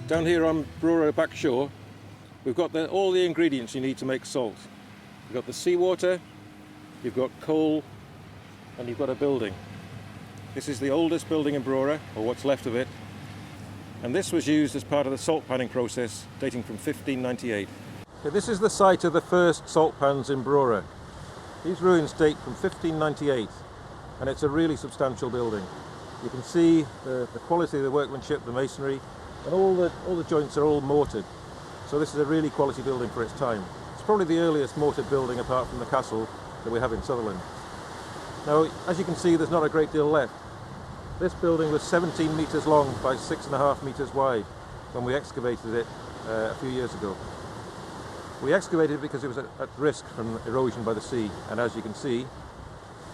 Down here on Brora back shore, we've got all the ingredients you need to make salt. You've got the seawater, you've got coal, and you've got a building. This is the oldest building in Brora, or what's left of it, and this was used as part of the salt panning process dating from 1598. Okay, this is the site of the first salt pans in Brora. These ruins date from 1598, and it's a really substantial building. You can see the quality of the workmanship, the masonry, and all the joints are all mortared. So this is a really quality building for its time. It's probably the earliest mortared building apart from the castle that we have in Sutherland. Now, as you can see, there's not a great deal left. This building was 17 metres long by 6.5 metres wide when we excavated it a few years ago. We excavated it because it was at risk from erosion by the sea, and as you can see,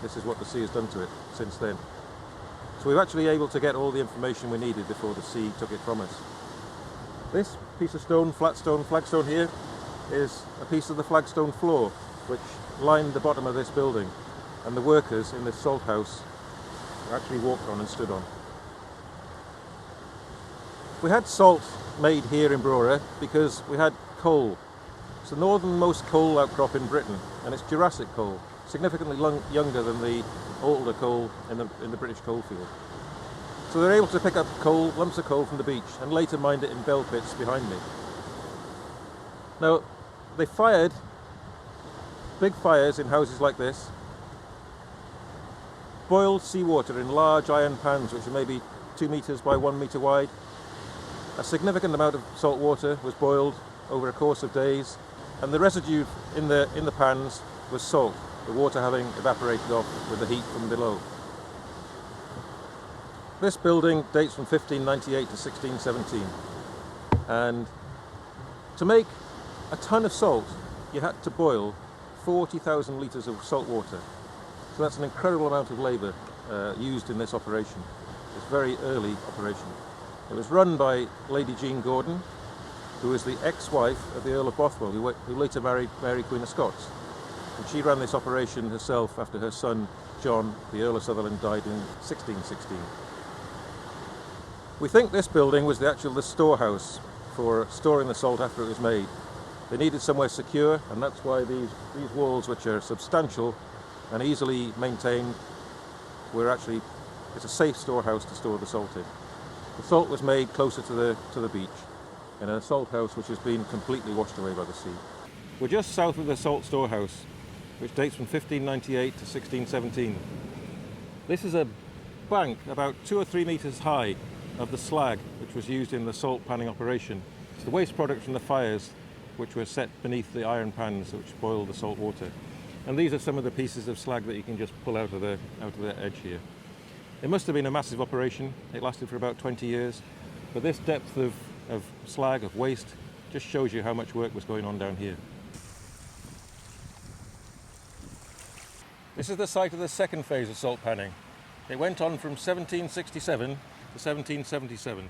this is what the sea has done to it since then. So we were actually able to get all the information we needed before the sea took it from us. This piece of stone, flagstone here, is a piece of the flagstone floor which lined the bottom of this building, and the workers in this salt house actually walked on and stood on. We had salt made here in Brora because we had coal. It's the northernmost coal outcrop in Britain, and it's Jurassic coal, significantly younger than the older coal in the British coalfield. So they're able to pick up coal, lumps of coal from the beach, and later mined it in bell pits behind me. Now, they fired big fires in houses like this, boiled seawater in large iron pans which are maybe 2 metres by 1 metre wide. A significant amount of salt water was boiled over a course of days, and the residue in the pans was salt, the water having evaporated off with the heat from below. This building dates from 1598 to 1617, and to make a ton of salt you had to boil 40,000 litres of salt water. So that's an incredible amount of labour used in this operation, this very early operation. It was run by Lady Jean Gordon, who was the ex-wife of the Earl of Bothwell, who later married Mary Queen of Scots. And she ran this operation herself after her son John, the Earl of Sutherland, died in 1616. We think this building was the storehouse for storing the salt after it was made. They needed somewhere secure, and that's why these walls, which are substantial and easily maintained, it's a safe storehouse to store the salt in. The salt was made closer to the beach, in a salt house which has been completely washed away by the sea. We're just south of the salt storehouse, which dates from 1598 to 1617. This is a bank about 2 or 3 metres high of the slag which was used in the salt panning operation. It's the waste product from the fires which were set beneath the iron pans which boiled the salt water. And these are some of the pieces of slag that you can just pull out of the edge here. It must have been a massive operation. It lasted for about 20 years, but this depth of slag, of waste, just shows you how much work was going on down here. This is the site of the second phase of salt panning. It went on from 1767 to 1777,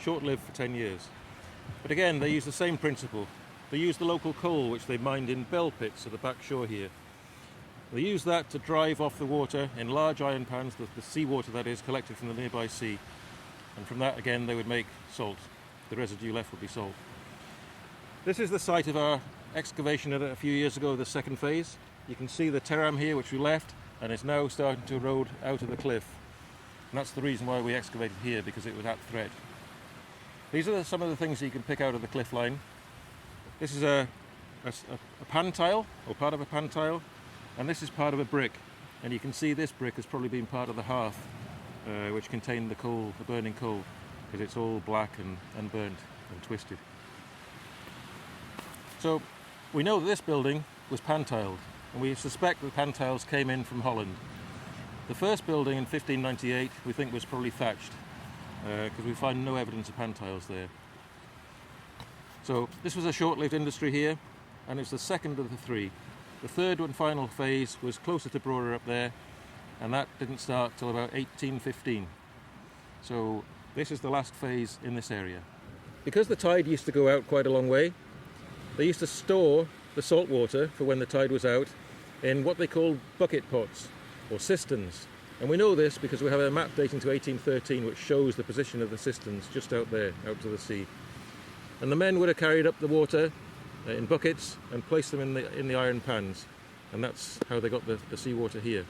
short-lived for 10 years. But again, they used the same principle. They used the local coal, which they mined in bell pits at the back shore here. They used that to drive off the water in large iron pans, the seawater that is, collected from the nearby sea. And from that, again, they would make salt. The residue left would be salt. This is the site of our excavation a few years ago of the second phase. You can see the terram here, which we left, and it's now starting to erode out of the cliff. And that's the reason why we excavated here, because it was at threat. These are some of the things that you can pick out of the cliff line. This is a pan tile, or part of a pan tile, and this is part of a brick. And you can see this brick has probably been part of the hearth, which contained the coal, the burning coal, because it's all black and burnt and twisted. So we know that this building was pan-tiled, and we suspect that pan tiles came in from Holland. The first building in 1598 we think was probably thatched, because we find no evidence of pan tiles there. So this was a short-lived industry here, and it's the second of the three. The third and final phase was closer to Brora up there, and that didn't start till about 1815. So this is the last phase in this area. Because the tide used to go out quite a long way, they used to store the salt water for when the tide was out in what they called bucket pots or cisterns. And we know this because we have a map dating to 1813 which shows the position of the cisterns just out there, out to the sea. And the men would have carried up the water in buckets and placed them in the iron pans, and that's how they got the seawater here.